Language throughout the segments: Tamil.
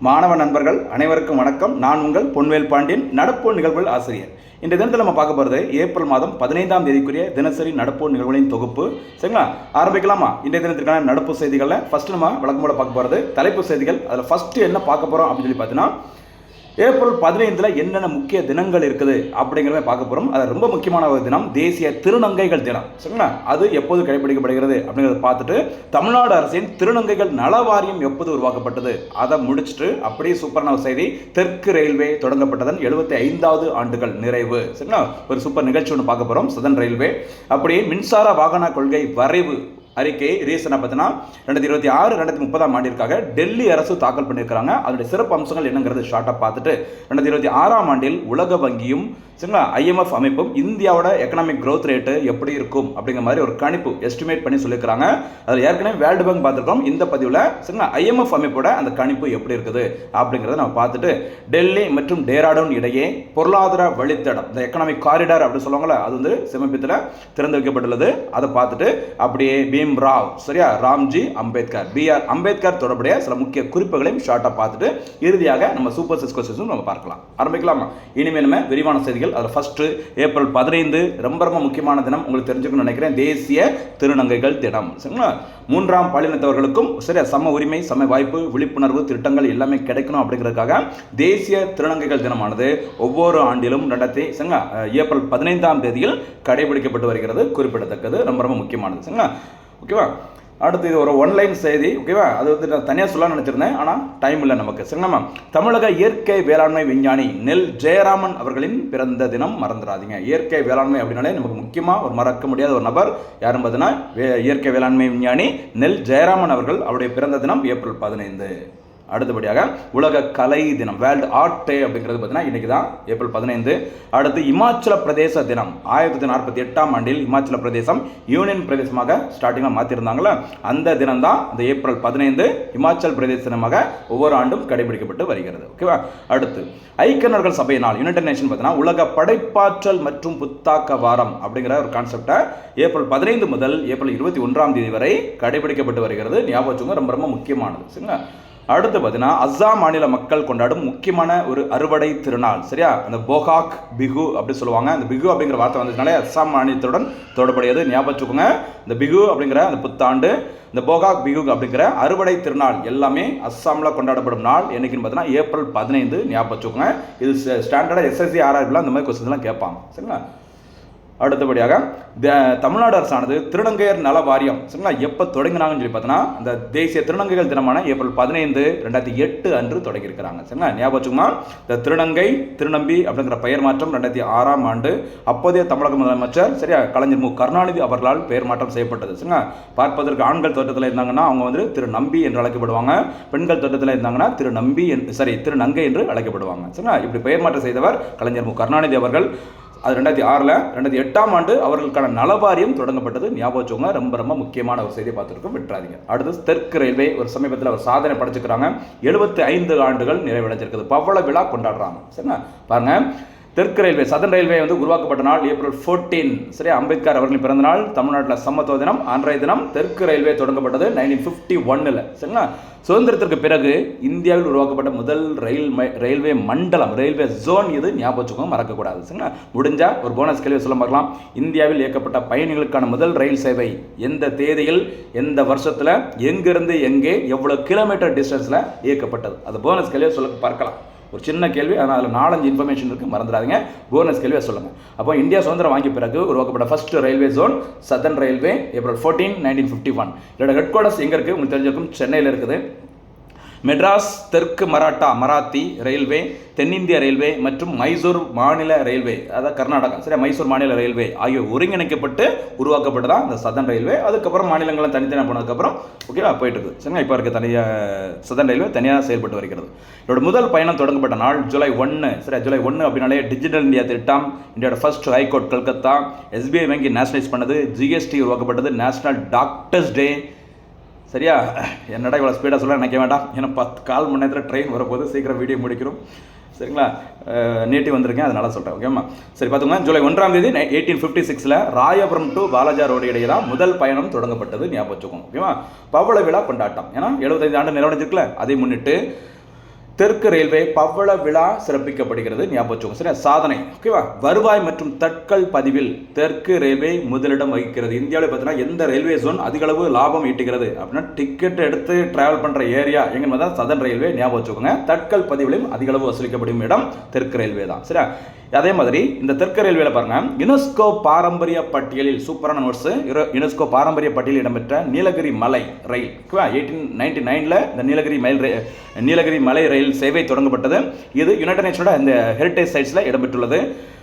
மாணவ நண்பர்கள் அனைவருக்கும் வணக்கம். நான் உங்கள் பொன்வேல் பாண்டியன், நடப்பு நிகழ்வுகள் ஆசிரியர். இந்த தினத்தில் நம்ம பார்க்க போகிறது ஏப்ரல் மாதம் 15ஆம் தேதிக்குரிய தினசரி நடப்பு நிகழ்வுகளின் தொகுப்பு. சரிங்களா, ஆரம்பிக்கலாமா? இன்றைய தினத்திற்கான நடப்பு செய்திகளில் ஃபர்ஸ்ட் நம்ம வழக்கம் போல பார்க்க போகிறது தலைப்பு செய்திகள். அதில் ஃபர்ஸ்ட் என்ன பார்க்க போகிறோம் அப்படின்னு சொல்லி பார்த்தீங்கன்னா, ஏப்ரல் 15 என்னென்ன முக்கிய தினங்கள் இருக்குது அப்படிங்கிறத பார்க்க போகிறோம். அது ரொம்ப முக்கியமான ஒரு தினம், தேசிய திருநங்கைகள் தினம். சரிங்களா, அது எப்போது கடைபிடிக்கப்படுகிறது அப்படிங்கிறத பார்த்துட்டு, தமிழ்நாடு அரசின் திருநங்கைகள் நல வாரியம் எப்போது உருவாக்கப்பட்டது அதை முடிச்சுட்டு, அப்படியே சூப்பரான ஒரு செய்தி, தெற்கு ரயில்வே தொடங்கப்பட்டதன் 75வது ஆண்டுகள் நிறைவு. சரிங்களா, ஒரு சூப்பர் நிகழ்ச்சி ஒன்று பார்க்க போகிறோம், சதன் ரயில்வே. அப்படியே மின்சார வாகன கொள்கை வரைவு அறிக்கை ரீசனாக பார்த்தீங்கன்னா 2026-2030 ஆண்டிற்காக டெல்லி அரசு தாக்கல் பண்ணியிருக்காங்க. அதனுடைய சிறப்பு அம்சங்கள் என்னங்கிறது ஷார்ட்டாக பார்த்துட்டு, 2026ஆம் ஆண்டில் உலக வங்கியும் சரிங்களா IMF அமைப்பும் இந்தியாவோட எக்கனாமிக் க்ரோத் ரேட்டு எப்படி இருக்கும் அப்படிங்கிற மாதிரி ஒரு கணிப்பு எஸ்டிமேட் பண்ணி சொல்லியிருக்கிறாங்க. அதில் ஏற்கனவே வேர்ல்டு பேங்க் பார்த்துருக்கோம். இந்த பதிவில் சரிங்களா IMF அமைப்போட அந்த கணிப்பு எப்படி இருக்குது அப்படிங்கிறத நம்ம பார்த்துட்டு, டெல்லி மற்றும் டேராடூன் இடையே பொருளாதார வழித்தடம், இந்த எக்கனாமிக் காரிடார் அப்படி சொல்லுவாங்களே, அது வந்து சமீபத்தில் திறந்து வைக்கப்பட்டுள்ளது. அதை பார்த்துட்டு அப்படியே ராவ் சரியா ராம்ஜி அம்பேத்கர் BR அம்பேத்கர் தொடர்புடைய சில முக்கிய குறிப்புகளையும் ஷார்ட்டாக பார்த்துட்டு, இறுதியாக நம்ம சூப்பர் சிக்ஸ் கொஸ்டின்ஸும் நம்ம பார்க்கலாம். ஆரம்பிக்கலாமா? இனிமேல் நம்ம விரிவான செய்திகள். அதில் ஃபர்ஸ்ட் ஏப்ரல் 15 ரொம்ப ரொம்ப முக்கியமான தினம், உங்களுக்கு தெரிஞ்சுக்கணும்னு நினைக்கிறேன், தேசிய திருநங்கைகள் தினம். சரிங்களா, மூன்றாம் பாலினத்தவர்களுக்கும் சரியா சம உரிமை, சம வாய்ப்பு, விழிப்புணர்வு திட்டங்கள் எல்லாமே கிடைக்கணும் அப்படிங்கிறதுக்காக தேசிய திருநங்கைகள் தினமானது ஒவ்வொரு ஆண்டிலும் சரிங்களா ஏப்ரல் 15ஆம் தேதியில் கடைபிடிக்கப்பட்டு வருகிறது. குறிப்பிடத்தக்கது, ரொம்ப ரொம்ப முக்கியமானது. சரிங்களா, ஓகேவா? அடுத்து இது ஒரு ஒன்லைன் செய்தி, ஓகேவா? அது வந்து நான் தனியாக சொல்ல நினச்சிருந்தேன், ஆனால் டைம் இல்லை நமக்கு. சரிங்களா, தமிழக இயற்கை வேளாண்மை விஞ்ஞானி நெல் ஜெயராமன் அவர்களின் பிறந்த தினம் மறந்துடாதீங்க. இயற்கை வேளாண்மை அப்படின்னாலே நமக்கு முக்கியமாக ஒரு மறக்க முடியாத ஒரு நபர் யாரும் பார்த்தீங்கன்னா இயற்கை வேளாண்மை விஞ்ஞானி நெல் ஜெயராமன் அவர்கள். அவருடைய பிறந்த தினம் ஏப்ரல் 15. அடுத்தபடியாக உலக கலை தினம், வேர்ல்டு ஆர்ட் டே அப்படிங்கிறது பார்த்தீங்கன்னா இன்னைக்கு தான் ஏப்ரல் 15. அடுத்து இமாச்சல பிரதேச தினம். 1948ஆம் ஆண்டில் இமாச்சல பிரதேசம் யூனியன் பிரதேசமாக ஸ்டார்டிங்காக மாற்றிருந்தாங்களே, அந்த தினம் தான் அந்த ஏப்ரல் 15 இமாச்சல் பிரதேச தினமாக ஒவ்வொரு ஆண்டும் கடைபிடிக்கப்பட்டு வருகிறது. ஓகேவா? அடுத்து ஐக்கிய நாடுகள் சபையினால் யுனைடெட் நேஷன் பார்த்தீங்கன்னா உலக படைப்பாற்றல் மற்றும் புத்தாக்க வாரம் அப்படிங்கிற ஒரு கான்செப்டை ஏப்ரல் 15 முதல் ஏப்ரல் 21ஆம் தேதி வரை கடைபிடிக்கப்பட்டு வருகிறது. ஞாபகம் வச்சுங்க, ரொம்ப ரொம்ப முக்கியமானது. சரிங்களா, அடுத்து பார்த்தீங்கன்னா அஸ்ஸாம் மாநில மக்கள் கொண்டாடும் முக்கியமான ஒரு அறுவடை திருநாள். சரியா, அந்த போகாக் பிகு அப்படி சொல்லுவாங்க. அந்த பிகு அப்படிங்கிற வார்த்தை வந்ததுனாலே அஸ்ஸாம் மாநிலத்துடன் தொடர்புடையது. ஞாபகம் வச்சுக்கோங்க, இந்த பிகு அப்படிங்கிற அந்த புத்தாண்டு, இந்த போகாக் பிகு அப்படிங்கிற அறுவடை திருநாள் எல்லாமே அஸ்ஸாமில் கொண்டாடப்படும் நாள் என்னைக்குன்னு பார்த்தீங்கன்னா ஏப்ரல் 15. ஞாபகம் வச்சுக்கோங்க. இது ஸ்டாண்டர்டாக SSC RRBலாம் இந்த மாதிரி கொஸ்டின்ஸ்லாம் கேட்பாங்க. சரிங்களா, அடுத்தபடியாக தமிழ்நாடு அரசானது திருநங்கையர் நல வாரியம் சரிங்களா எப்போ தொடங்கினாங்கன்னு சொல்லி பார்த்தோன்னா, இந்த தேசிய திருநங்கைகள் தினமான ஏப்ரல் 15, 2008 அன்று தொடங்கியிருக்கிறாங்க. சரிங்களா, ஞாபகம் வச்சுக்கோங்க. இந்த திருநங்கை திருநம்பி அப்படிங்கிற பெயர் மாற்றம் 2006ஆம் ஆண்டு அப்போதைய தமிழக முதலமைச்சர் சரியா கலைஞர் மு கருணாநிதி அவர்களால் பெயர் மாற்றம் செய்யப்பட்டது. சரிங்களா, பார்ப்பதற்கு ஆண்கள் தோட்டத்தில் இருந்தாங்கன்னா அவங்க வந்து திருநம்பி என்று அழைக்கப்படுவாங்க, பெண்கள் தோட்டத்தில் இருந்தாங்கன்னா திருநங்கை என்று அழைக்கப்படுவாங்க. சரிங்களா, இப்படி பெயர் மாற்றம் செய்தவர் கலைஞர் மு கருணாநிதி அவர்கள். அது 2006. 2008ஆம் ஆண்டு அவர்களுக்கான நலவாரியம் தொடங்கப்பட்டது. ஞாபகம் வச்சுக்கோங்க, ரொம்ப ரொம்ப முக்கியமான ஒரு செய்தியை பார்த்துருக்கோம், விட்டுறாதீங்க. அடுத்து தெற்கு ரயில்வே ஒரு சமீபத்தில் ஒரு சாதனை படைச்சிருக்கிறாங்க. 75 ஆண்டுகள் நிறைவடைஞ்சிருக்குது, பவள விழா கொண்டாடுறாங்க. சரிங்களா, பாருங்க, தெற்கு ரயில்வே சதன் ரயில்வே வந்து உருவாக்கப்பட்ட நாள் ஏப்ரல் 14. சரியா, அம்பேத்கர் அவர்களின் பிறந்த நாள். தமிழ்நாட்டில் சமத்துவ தினம், அன்றைய தினம் தெற்கு ரயில்வே தொடங்கப்பட்டது 1951. சரிங்களா, சுதந்திரத்திற்கு பிறகு இந்தியாவில் உருவாக்கப்பட்ட முதல் ரயில்வே மண்டலம், ரயில்வே ஜோன் இது. ஞாபகம் வச்சுக்கோங்க, மறக்கக்கூடாது. சரிங்களா, முடிஞ்சா ஒரு போனஸ் கேள்வி சொல்ல பார்க்கலாம். இந்தியாவில் இயக்கப்பட்ட பயணிகளுக்கான முதல் ரயில் சேவை எந்த தேதியில், எந்த வருஷத்தில், எங்கிருந்து எங்கே, எவ்வளவு கிலோமீட்டர் டிஸ்டன்ஸில் இயக்கப்பட்டது? அது போனஸ் கேள்வியை சொல்ல பார்க்கலாம். ஒரு சின்ன கேள்வி, ஆனால் அதில் 4-5 இன்ஃபர்மேஷன் இருக்குது, மறந்துடாதீங்க. போனஸ் கேள்வியை சொல்லுங்கள். அப்போ இந்தியா சுதந்திரம் வாங்கிய பிறகு உருவாக்கப்பட்ட first railway zone southern railway April 14, 1951. இதோட ஹெட் குவார்ட்டர்ஸ் எங்கே இருக்குது உங்களுக்கு தெரிஞ்சிருக்கும், சென்னையில் இருக்குது. மெட்ராஸ் தெற்கு மராத்தி ரயில்வே, தென்னிந்திய ரயில்வே மற்றும் மைசூர் மாநில ரயில்வே, அதாவது கர்நாடகா சரியா மைசூர் மாநில ரயில்வே ஆகிய ஒருங்கிணைக்கப்பட்டு உருவாக்கப்பட்டதான் இந்த சதன் ரயில்வே. அதுக்கப்புறம் மாநிலங்கள்லாம் தனித்தனியாக போனதுக்கப்புறம் ஓகேவா போயிட்டு இருக்குது. சரிங்களா, இப்போ இருக்க தனியாக சதன் ரயில்வே தனியாக செயல்பட்டு வருகிறது. இதோட முதல் பயணம் தொடங்கப்பட்ட நாள் ஜூலை 1. சரியா, ஜூலை 1 அப்படின்னாலே டிஜிட்டல் இந்தியா திட்டம், இந்தியாவோட ஃபர்ஸ்ட் ஹைகோர்ட் கல்கத்தா, SBI வங்கி நேஷனலைஸ் பண்ணது, GST உருவாக்கப்பட்டது, நேஷனல் டாக்டர்ஸ் டே. சரியா, என்னடா இவ்வளோ ஸ்பீடாக சொல்ல நினைக்க வேண்டாம், ஏன்னா 10 மணி நேரத்தில் ட்ரெயின் வரப்போது, சீக்கிரம் வீடியோ முடிக்கிறோம். சரிங்களா, நேட்டி வந்திருக்கேன் அதனால சொல்கிறேன். ஓகேம்மா, சரி பார்த்துக்கோங்க. ஜூலை 1ஆம் தேதி 1856 ராயபுரம் டு பாலாஜா ரோடு இடையே தான் முதல் பயணம் தொடங்கப்பட்டது. ஞாபகம் வச்சுக்கோங்க. ஓகேவா, பவள விழா கொண்டாட்டம், ஏன்னா 75 ஆண்டு நிறைவடைஞ்சிருக்குல்ல, அதை முன்னிட்டு தெற்கு ரயில்வே பவள விழா சிறப்பிக்கப்படுகிறது. ஞாபகம் சரி. சாதனை ஓகேவா. வருவாய் மற்றும் தட்கல் பதிவில் தெற்கு ரயில்வே முதலிடம் வகிக்கிறது. இந்தியாவில் பார்த்தீங்கன்னா எந்த ரயில்வே ஜோன் அதிக அளவு லாபம் ஈட்டுகிறது அப்படின்னா டிக்கெட் எடுத்து டிராவல் பண்ற ஏரியா எங்க தான் சதன் ரயில்வே. ஞாபகம் வச்சுக்கோங்க. தட்கல் பதிவிலும் அதிக அளவு வசூலிக்கப்படும் இடம் தெற்கு ரயில்வே தான். சரியா. அதே மாதிரி இந்த தெற்கு ரயில்வேல பாருங்க, யுனெஸ்கோ பாரம்பரிய பட்டியலில் சூப்பரான நோட்ஸ். யுனெஸ்கோ பாரம்பரிய பட்டியலில் இடம்பெற்ற நீலகிரி மலை ரயில் 1899 இந்த நீலகிரி மலை ரயில் சேவை தொடங்கப்பட்டது. இது யுனைடெட் நேஷனோட இந்த ஹெரிட்டேஜ் சைட்ஸ்ல இடம்பெற்றுள்ளது.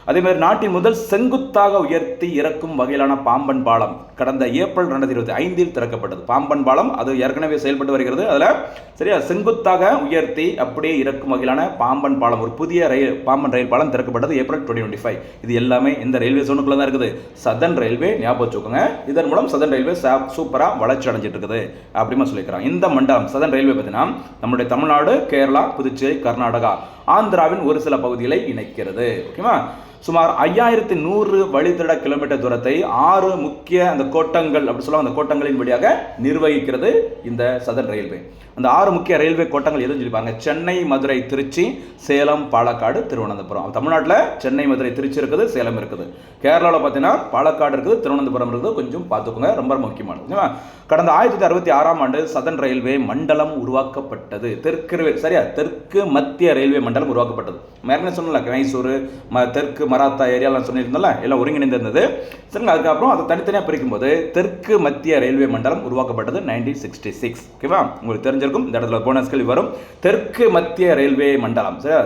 அதே மாதிரி நாட்டின் முதல் செங்குத்தாக உயர்த்தி இறக்கும் வகையிலான பாம்பன் பாலம் கடந்த ஏப்ரல் 2025 திறக்கப்பட்டது. பாம்பன் பாலம் அது ஏற்கனவே செயல்பட்டு வருகிறது. அதில் சரியா செங்குத்தாக உயர்த்தி அப்படியே இறக்கும் வகையிலான பாம்பன் பாலம், ஒரு புதிய பாம்பன் ரயில் பாலம் திறக்கப்பட்டது ஏப்ரல் 2025. இது எல்லாமே இந்த ரயில்வே ஜோனுக்குள்ள தான் இருக்குது. சதன் ரயில்வே ஞாபகம் வச்சுக்கோங்க. இதன் மூலம் சதன் ரயில்வே சூப்பராக வளர்ச்சி அடைஞ்சிட்டு இருக்குது அப்படின்னு சொல்லிக்கிறாங்க. இந்த மண்டலம் சதன் ரயில்வே பார்த்தீங்கன்னா நம்முடைய தமிழ்நாடு, கேரளா, புதுச்சேரி, கர்நாடகா, ஆந்திராவின் ஒரு சில பகுதிகளை இணைக்கிறது. ஓகேவா. சுமார் 5100 வழித்தட கிலோமீட்டர் தூரத்தை 6 முக்கிய அந்த கோட்டங்கள் அப்படி சொல்லுவாங்க, அந்த கோட்டங்களின் வழியாக நிர்வகிக்கிறது இந்த சதன் ரயில்வே. அந்த 6 முக்கிய ரயில்வே கோட்டங்கள் எதுவும் சொல்லிப்பாங்க. சென்னை, மதுரை, திருச்சி, சேலம், பாலக்காடு, திருவனந்தபுரம். தமிழ்நாட்டில் சென்னை, மதுரை, திருச்சி இருக்குது, சேலம் இருக்குது. கேரளாவில் பார்த்தீங்கன்னா பாலக்காடு இருக்குது, திருவனந்தபுரம் இருக்குது. கொஞ்சம் பார்த்துக்கோங்க, ரொம்ப முக்கியமானது. கடந்த 1966ஆம் ஆண்டு சதன் ரயில்வே மண்டலம் உருவாக்கப்பட்டது. தெற்கு மத்திய ரயில்வே மண்டலம் உருவாக்கப்பட்டது. மேற்கனவே சொன்னல மைசூர், தெற்கு மராத்தா ஏரியாலாம் சொல்லியிருந்தோம்ல, எல்லாம் ஒருங்கிணைந்திருந்தது. சரிங்க. அதுக்கப்புறம் அதை தனித்தனியாக பிரிக்கும் போது தெற்கு மத்திய ரயில்வே மண்டலம் உருவாக்கப்பட்டது 1966. ஓகேவா. உங்களுக்கு தெரிஞ்சிருக்கும். இந்த இடத்துல போனஸ் கேள்வி வரும். தெற்கு மத்திய ரயில்வே மண்டலம் சரியா.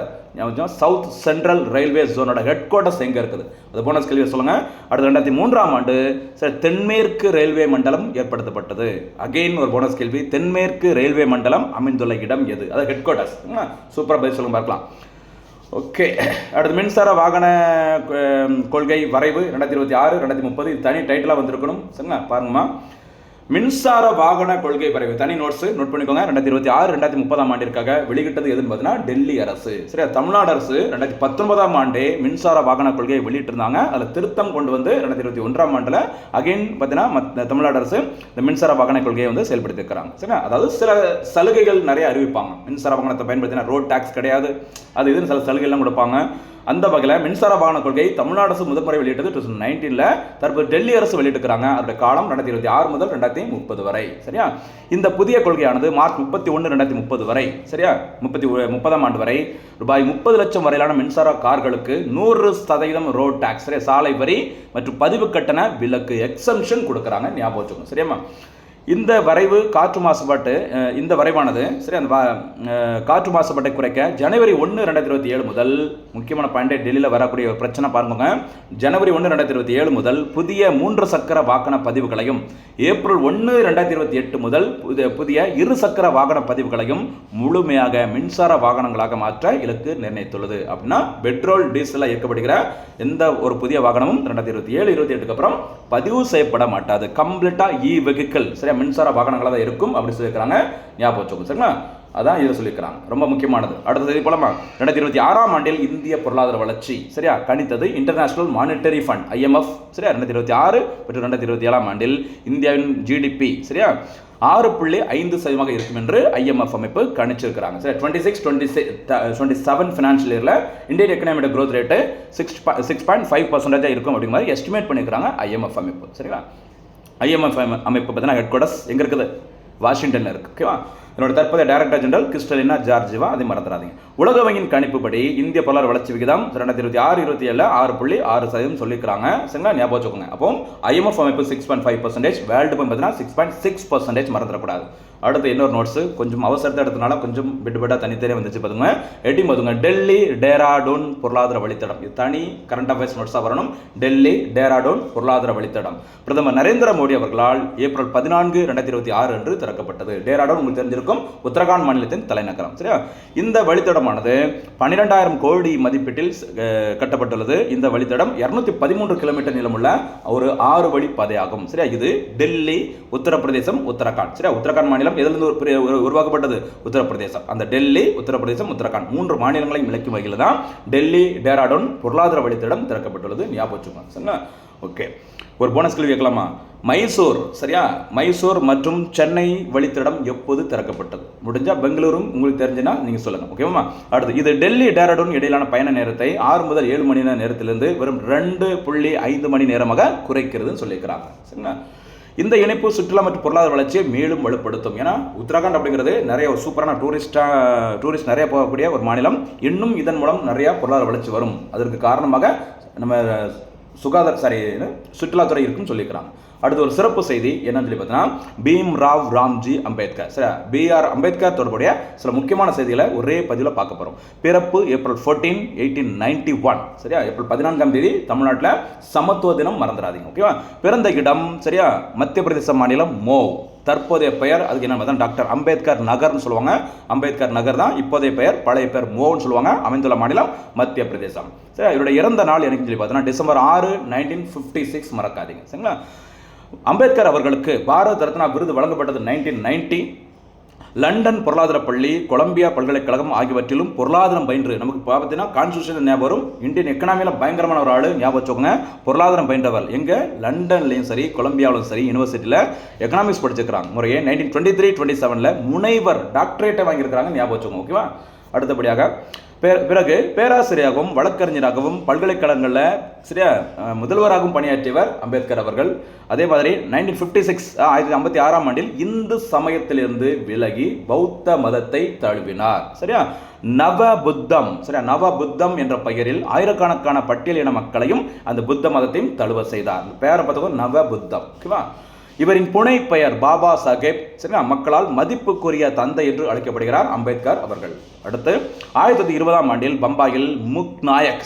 சவுத் சென்ட்ரல் ரயில்வே ஜோனோட ஹெட் குவார்ட்டர்ஸ் எங்க இருக்குது அது போனஸ் கேள்வி சொல்லுங்க. அடுத்து 2003ஆம் ஆண்டு தென்மேற்கு ரயில்வே மண்டலம் ஏற்படுத்தப்பட்டது. அகைன் ஒரு போனஸ் கேள்வி, தென்மேற்கு ரயில்வே மண்டலம் அமைந்துள்ள இடம் எது? அது ஹெட் குவார்ட்டர்ஸ். சூப்பரா பதில் சொல்லுங்க பார்க்கலாம். ஓகே. அடுத்து மின்சார வாகன கொள்கை வரைவு 2026 2030 இது தனி டைட்டிலாக வந்திருக்கணும். சரிங்களா. பாருங்கம்மா, மின்சார வாகன கொள்கை வரைவு தனி நோட்ஸ் நோட் பண்ணிக்கோங்க. 2026 2030ஆம் ஆண்டிற்காக வெளியிட்டது எதுன்னு பார்த்தீங்கன்னா டெல்லி அரசு. சரியா. தமிழ்நாடு அரசு 2019ஆம் ஆண்டே மின்சார வாகன கொள்கையை வெளியிட்டிருந்தாங்க. அதில் திருத்தம் கொண்டு வந்து 2021ஆம் ஆண்டில் அகைன் பார்த்தீங்கன்னா தமிழ்நாடு அரசு இந்த மின்சார வாகன கொள்கையை வந்து செயல்படுத்தி இருக்கிறாங்க. சரிங்களா. அதாவது சில சலுகைகள் நிறைய அறிவிப்பாங்க. மின்சார வாகனத்தை பயன்படுத்தினா ரோட் டாக்ஸ் கிடையாது, அது இதுன்னு சில சலுகைலாம் கொடுப்பாங்க. அந்த வகையில் மின்சார வாகன கொள்கை தமிழ்நாடு அரசு முதன்முறை வெளியிட்டது 2019. தற்போது டெல்லி அரசு வெளியிட்டிருக்கிறாங்க. அதோட காலம் 2026 முதல் 2030 வரை. சரியா. இந்த புதிய கொள்கையானது மார்ச் 31 2030 வரை சரியா 30ஆம் ஆண்டு வரை ரூபாய் 30 லட்சம் வரையிலான மின்சார கார்களுக்கு 100% ரோட் டாக்ஸ் சரியா சாலை வரி மற்றும் பதிவு கட்டண விலக்கு எக்ஸம்ஷன் கொடுக்குறாங்க. ஞாபகம் வச்சுக்கோங்க. சரியாமா. இந்த வரைவு காற்று மாசுபாட்டு இந்த வரைவானது சரி அந்த காற்று மாசுபாட்டை குறைக்க ஜனவரி 1 2027 முதல் முக்கியமான பாயிண்ட் டெல்லியில் வரக்கூடிய ஒரு பிரச்சனை பாருங்க. ஜனவரி 1 2027 முதல் புதிய 3 சக்கர வாகன பதிவுகளையும் ஏப்ரல் 1 2028 முதல் புதிய 2 சக்கர வாகன பதிவுகளையும் முழுமையாக மின்சார வாகனங்களாக மாற்ற இலக்கு நிர்ணயித்துள்ளது. அப்படின்னா பெட்ரோல் டீசல் இயக்கப்படுகிற எந்த ஒரு புதிய வாகனமும் 2027-28 அப்புறம் பதிவு செய்யப்பட மாட்டாது. கம்ப்ளீட்டா இ வெஹிக்கிள் சரியா மின்சார வாகனங்களாக தான் இருக்கும் அப்படி சொல்லியிருக்கிறாங்க. ஞாபகம் வச்சுக்கோங்க. சரிங்களா. அதான் இதை சொல்லியிருக்கிறாங்க. ரொம்ப முக்கியமானது. அடுத்தது போலமா 2026ஆம் ஆண்டில் இந்திய பொருளாதார வளர்ச்சி சரியா கணித்தது இன்டர்நேஷனல் மானிட்டரி ஃபண்ட் IMF சரியா 2026 மற்றும் 2027ஆம் ஆண்டில் இந்தியாவின் GDP சரியா 6.5% இருக்கும் என்று IMF அமைப்பு கணிச்சிருக்கிறாங்க. சரி 26-27 ஃபினான்ஷியல் இயரில் இந்தியன் எக்கனாமிக் growth ரேட்டு 6.5% இருக்கும் அப்படிங்கிற மாதிரி எஸ்டிமேட் பண்ணியிருக்கிறாங்க IMF அமைப்பு. சரிங்களா. IMF அமைப்பு பார்த்தீங்கன்னா ஹெட் குவார்ட்டர்ஸ் எங்கே இருக்குது? வாஷிங்டனில் இருக்குது. ஓகேவா. என்னோட தற்போதைய டைரக்டர் ஜெனரல் கிறிஸ்டலினா ஜார்ஜிவா, அதை மறந்துடாதீங்க. உலக வங்கியின் கணிப்புப்படி இந்திய பொருளாதார வளர்ச்சி விகிதம் 2026-27 6.6% சொல்லியிருக்காங்க. சரிங்களா. ஞாபகம் வச்சுக்கோங்க. அப்போ IMF அமைப்பு 6.5%, வேர்ல்டு பேங்க் பார்த்தீங்கன்னா 6.6% மறந்துடக்கூடாது. அடுத்து இன்னொரு நோட்ஸ் கொஞ்சம் அவசரத்தை எடுத்தனால கொஞ்சம் விட்டு தனித்தனியாக வந்துச்சு பார்த்துங்க. எட்டி பார்த்துங்க. டெல்லி டேராடூன் பொருளாதார வழித்தடம் இது தனி கரண்ட் அஃபேர்ஸ் நோட்ஸாக வரணும். டெல்லி டேராடூன் பொருளாதார வழித்தடம் பிரதமர் நரேந்திர மோடி அவர்களால் ஏப்ரல் 14 2026 அன்று திறக்கப்பட்டது. டேராடூன் உங்களுக்கு தெரிஞ்சிருக்கும், உத்தரகாண்ட் மாநிலத்தின் தலைநகரம். சரியா. இந்த வழித்தடமானது 12,000 கோடி மதிப்பீட்டில் கட்டப்பட்டுள்ளது. இந்த வழித்தடம் 213 கிலோமீட்டர் நீளமுள்ள ஒரு 6 வழி பாதையாகும். சரியா. இது டெல்லி, உத்தரப்பிரதேசம், உத்தரகாண்ட். சரியா. உத்தரகாண்ட் மாநிலம் எதிலிருந்து உருவாக்கப்பட்டது? உத்தரப்பிரதேசம். அந்த டெல்லி, உத்தரப்பிரதேசம், உத்தரகாண்ட் 3 மாநிலங்களையும் இணைக்கும் வகையில் தான் டெல்லி டேராடூன் பொருளாதார வழித்தடம் திறக்கப்பட்டுள்ளது. ஞாபகம் வச்சுக்கோங்க. ஓகே. ஒரு போனஸ் கேள்வி கேட்கலாமா? மைசூர், சரியா? மைசூர் மற்றும் சென்னை வழித்தடம் எப்போது திறக்கப்பட்டது? முடிஞ்சா பெங்களூரும் உங்களுக்கு தெரிஞ்சுன்னா நீங்கள் சொல்லுங்கள், ஓகேவா? அடுத்து, இது டெல்லி டேராடூன் இடையிலான பயண நேரத்தை 6 முதல் 7 மணி நேரத்திலிருந்து வெறும் 2.5 மணி நேரமாக குறைக்கிறதுன்னு சொல்லியிருக்கிறாங்க, சரிங்களா? இந்த இணைப்பு சுற்றுலா மற்றும் பொருளாதார வளர்ச்சியை மேலும் வலுப்படுத்தும். ஏன்னா உத்தராகண்ட் அப்படிங்கிறது நிறைய சூப்பரான டூரிஸ்ட் நிறைய போகக்கூடிய ஒரு மாநிலம். இன்னும் இதன் மூலம் நிறைய பொருளாதார வளர்ச்சி வரும். அதற்கு காரணமாக நம்ம சுற்றுலாத்துறை இருக்குன்னு சொல்லியிருக்கிறாங்க. அடுத்து ஒரு சிறப்பு செய்தி என்னன்னு சொல்லி பார்த்தீங்கன்னா, பீம்ராவ் ராம்ஜி அம்பேத்கர், சரி, B.R. அம்பேத்கர் தொடர்புடைய சில முக்கியமான செய்திகளை ஒரே பதிவில் பார்க்க போகிறோம். பிறப்பு ஏப்ரல் 14, 1891, சரியா? ஏப்ரல் 14ஆம் தேதி தமிழ்நாட்டில் சமத்துவ தினம், மறந்துடாதீங்க, ஓகேவா? பிறந்த இடம், சரியா, மத்திய பிரதேச மாநிலம் மோவ். தற்போதைய பெயர் அதுக்கு என்ன பார்த்தா டாக்டர் அம்பேத்கர் நகர்னு சொல்லுவாங்க. அம்பேத்கர் நகர் தான் இப்போதைய பெயர். பழைய பெயர் மோவ்னு சொல்லுவாங்க. அமைந்துள்ள மாநிலம் மத்திய பிரதேசம். சரி, இவருடைய இறந்த நாள் எனக்கு சொல்லி பார்த்தீங்கன்னா டிசம்பர் 6, 1956, மறக்காதீங்க, சரிங்களா? அம்பேத்கர் அவர்களுக்கு பாரத ரத்னா விருது வழங்கப்பட்டது 1990. லண்டன் பொருளாதார பள்ளி, கொலம்பியா பல்கலைக்கழகம் ஆகியவற்றிலும் பொருளாதாரம் பயின்று, நமக்கு பார்த்தீங்கன்னா கான்ஸ்டியூஷன் ஞாபகம் வரும். இந்தியன் எக்கனாமியில் பயங்கரமான ஒரு ஆள், ஞாபகம் வச்சுக்கோங்க. பொருளாதாரம் பயின்றவர் எங்கே? லண்டன்லையும் சரி, கொலம்பியாவிலும் சரி, யூனிவர்சிட்டியில் எக்கனாமிக்ஸ் படிச்சிருக்கிறாங்க. முறையே 1923-27 முனைவர் டாக்டரேட்டை வாங்கியிருக்கிறாங்க, ஞாபகம் வச்சுக்கோங்க, ஓகேவா? அடுத்தபடியாக பிறகு பேராசிரியராகவும் வழக்கறிஞராகவும் பல்கலைக்கழகங்களில் சரியா முதல்வராகவும் பணியாற்றியவர் அம்பேத்கர் அவர்கள். அதே மாதிரி 1956ஆம் ஆண்டில் இந்து சமயத்திலிருந்து விலகி பௌத்த மதத்தை தழுவினார், சரியா? நவ புத்தம், சரியா, நவ புத்தம் என்ற பெயரில் ஆயிரக்கணக்கான பட்டியலின மக்களையும் அந்த புத்த மதத்தையும் தழுவ செய்தார். பேரை பார்த்தவங்க நவ புத்தம், ஓகேவா? இவரின் புனை பெயர் பாபா சாஹேப், சரியா, மக்களால் மதிப்புக்குரிய தந்தை என்று அழைக்கப்படுகிறார் அம்பேத்கர் அவர்கள். அடுத்து 1920ஆம் ஆண்டில் பம்பாயில் முக்நாயக்,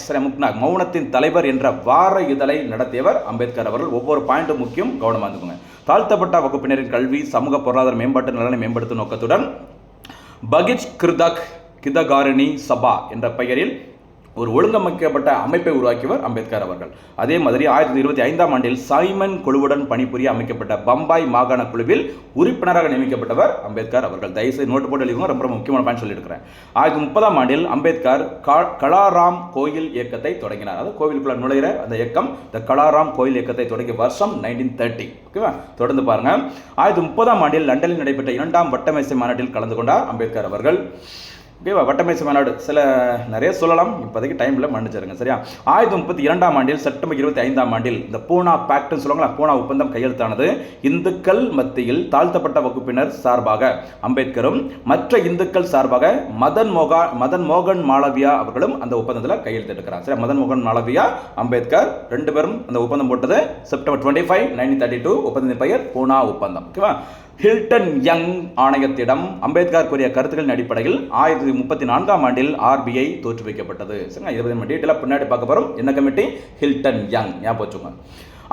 மௌனத்தின் தலைவர் என்ற வார இதழை நடத்தியவர் அம்பேத்கர் அவர்கள். ஒவ்வொரு பாயிண்ட்டும் முக்கியம், கவனமாக இருந்துக்கோங்க. தாழ்த்தப்பட்ட வகுப்பினரின் கல்வி, சமூக பொருளாதார மேம்பாட்டு நலனை மேம்படுத்தும் நோக்கத்துடன் பகிஜ் கிதகாரிணி சபா என்ற பெயரில் ஒரு ஒழுங்கமைக்கப்பட்ட அமைப்பை உருவாக்கியவர் அம்பேத்கர் அவர்கள். அதே மாதிரி 1925ஆம் ஆண்டில் சைமன் குழுவுடன் பணிபுரிய அமைக்கப்பட்ட பம்பாய் மாகாண குழுவில் உறுப்பினராக நியமிக்கப்பட்டவர் அம்பேத்கர் அவர்கள். தயவுசெய்து நோட்டு போட்டு எழுதிங்க, ரொம்ப முக்கியமான பாயிண்ட் சொல்லியிருக்கிறேன். 1930ஆம் ஆண்டில் அம்பேத்கர் கலாராம் கோயில் இயக்கத்தை தொடங்கினார். அது கோவிலுக்குள்ள நுழைகிற அந்த இயக்கம், இந்த கலாராம் கோயில் இயக்கத்தை தொடங்கிய வருஷம் 1930, ஓகேவா? தொடர்ந்து பாருங்க. 1930ஆம் ஆண்டில் லண்டனில் நடைபெற்ற 2ஆம் வட்டமேசை மாநாட்டில் கலந்து கொண்டார் அம்பேத்கர் அவர்கள், ஓகேவா? வட்டமேசை மாநாடு நிறைய சொல்லலாம், இப்போதைக்கு டைமில் மன்னிச்சிருங்க, சரியா? 1932ஆம் ஆண்டில் செப்டம்பர் 25ஆம் ஆண்டில் இந்த பூனா பேக்ட்னு சொல்லுவாங்களா, பூனா ஒப்பந்தம் கையெழுத்தானது. இந்துக்கள் மத்தியில் தாழ்த்தப்பட்ட வகுப்பினர் சார்பாக அம்பேத்கரும் மற்ற இந்துக்கள் சார்பாக மதன் மோகன் மாளவியா அவர்களும் அந்த ஒப்பந்தத்தில் கையெழுத்திட்டுக்கிறார், சரி? மதன் மோகன் மாளவியா, அம்பேத்கர் ரெண்டு பேரும் அந்த ஒப்பந்தம் போட்டது செப்டம்பர் 25, 1932. ஒப்பந்தத்தின் பெயர் பூனா ஒப்பந்தம், ஓகேவா? ஹில்டன் யங் ஆணையத்திடம் அம்பேத்கர் கூறிய கருத்துக்களின் அடிப்படையில் 1934ஆம் ஆண்டில் RBI தோற்றுவிக்கப்பட்டது. சரிங்களா? இதை நம்ம டீட்டெயிலாக பின்னாடி பார்க்க போகிறோம். என்ன கமிட்டி? ஹில்டன் யங், ஞாபகம் வச்சுக்கோங்க.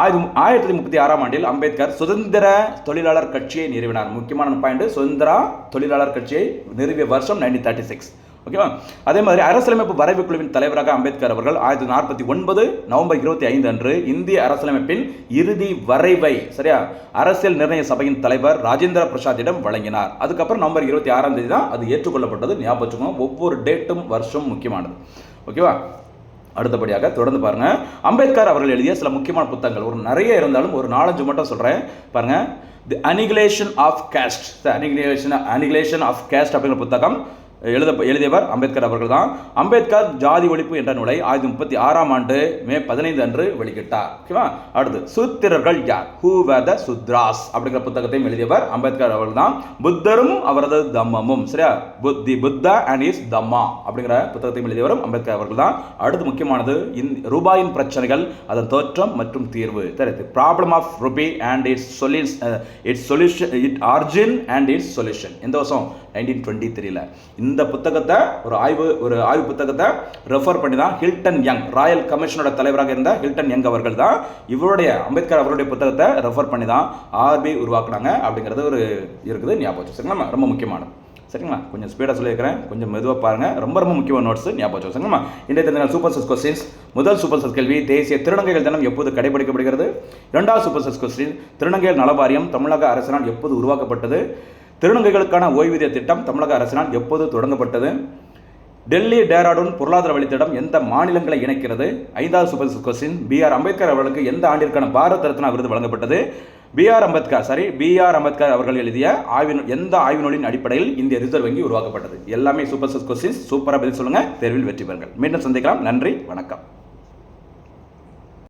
1936ஆம் ஆண்டில் அம்பேத்கர் சுதந்திர தொழிலாளர் கட்சியை நிறுவினார். முக்கியமான பாயிண்ட், சுதந்திர தொழிலாளர் கட்சியை நிறுவிய வருஷம் 1936, ஓகேவா? அதே மாதிரி அரசியலமைப்பு வரைவு குழுவின் தலைவராக அம்பேத்கர் அவர்கள் 1949 நவம்பர் 25 அன்று இந்திய அரசியலமைப்பின் இறுதி வரைவை, சரியா, அரசியல் நிர்ணய சபையின் தலைவர் ராஜேந்திர பிரசாத்திடம் வழங்கினார். அதுக்கப்புறம் நவம்பர் 26ஆம் தேதி தான் அது ஏற்றுக்கொள்ளப்பட்டது, ஞாபகம் வச்சுக்கோங்க. ஒவ்வொரு டேட்டும் வருஷம் முக்கியமானது, ஓகேவா? அடுத்தபடியாக தொடர்ந்து பாருங்க. அம்பேத்கர் அவர்கள் எழுதிய சில முக்கியமான புத்தகங்கள் ஒரு நிறைய இருந்தாலும் ஒரு 4-5 மட்டும் சொல்றேன் பாருங்க. The annihilation of caste, annihilation of caste அப்படிங்கிற புத்தகம் எழுதியவர் அம்பேத்கர் அவர்கள் தான். அம்பேத்கர் ஜாதி ஒழிப்பு என்ற நூலை 1936ஆம் ஆண்டு மே 15 அன்று வெளியிட்டார், ஓகேவா? அடுத்து சூத்திரர்கள் யார், ஹூ வேர் த சூத்ராஸ் அப்படிங்கிற புத்தகத்தையும் எழுதியவர் அம்பேத்கர் அவர்கள் தான். புத்தரும் அவரது தம்மமும், சரியா, தி புத்தா அண்ட் இஸ் தம்மா அப்படிங்கிற புத்தகத்தையும் எழுதியவரும் அம்பேத்கர் அவர்கள் தான். அடுத்து முக்கியமானது ரூபாயின் பிரச்சனைகள், அதன் தோற்றம் மற்றும் தீர்வு, problem of rupee and its solution, it origin and its solution. எந்த வருஷம்? 1923. இந்த புத்தகத்தை ஒரு ஆய்வு புத்தகத்தை ரெஃபர் பண்ணி தான் ஹில்டன் யங், ராயல் கமிஷனோட தலைவராக இருந்த ஹில்டன் யங் அவர்கள் தான் இவருடைய அம்பேத்கர் அவருடைய புத்தகத்தை ரெஃபர் பண்ணி தான் RBI உருவாக்குனாங்க அப்படிங்கிறது ஒரு இருக்குது, ஞாபகம் வச்சு, சரிங்களா? ரொம்ப முக்கியமானது, சரிங்களா? கொஞ்சம் ஸ்பீடாக சொல்லியிருக்கிறேன், கொஞ்சம் மெதுவாக பாருங்கள். ரொம்ப முக்கியமான நோட்ஸ், ஞாபகம் வச்சு, சரிங்களா? இன்றைய தினம் சூப்பர் செஸ் கொஸ்டின்ஸ். முதல் சூப்பர் செஸ் கேள்வி, தேசிய திருநங்கைகள் தினம் எப்போது கடைபிடிக்கப்படுகிறது? இரண்டாவது சூப்பர் செஸ் கொஸ்டின், திருநங்கைகள் நல வாரியம் தமிழக அரசினால் எப்போது உருவாக்கப்பட்டது? திருநங்கைகளுக்கான ஓய்வூதிய திட்டம் தமிழக அரசினால் எப்போது தொடங்கப்பட்டது? டெல்லி டேராடூன் பொருளாதார வழித்தடம் எந்த மாநிலங்களை இணைக்கிறது? 5வது சூப்பர் கொஸ்டின், B.R. அம்பேத்கர் அவர்களுக்கு எந்த ஆண்டிற்கான பாரத் ரத்னா விருது வழங்கப்பட்டது? B.R. அம்பேத்கர் அவர்கள் எழுதிய எந்த ஆய்வு நூலின் அடிப்படையில் இந்திய ரிசர்வ் வங்கி உருவாக்கப்பட்டது? எல்லாமே சூப்பர் கொஸ்டின்ஸ். சூப்பராக பதில் சொல்லுங்க, தேர்வில் வெற்றி பெறுங்கள். மீண்டும் சந்திக்கலாம். நன்றி, வணக்கம்.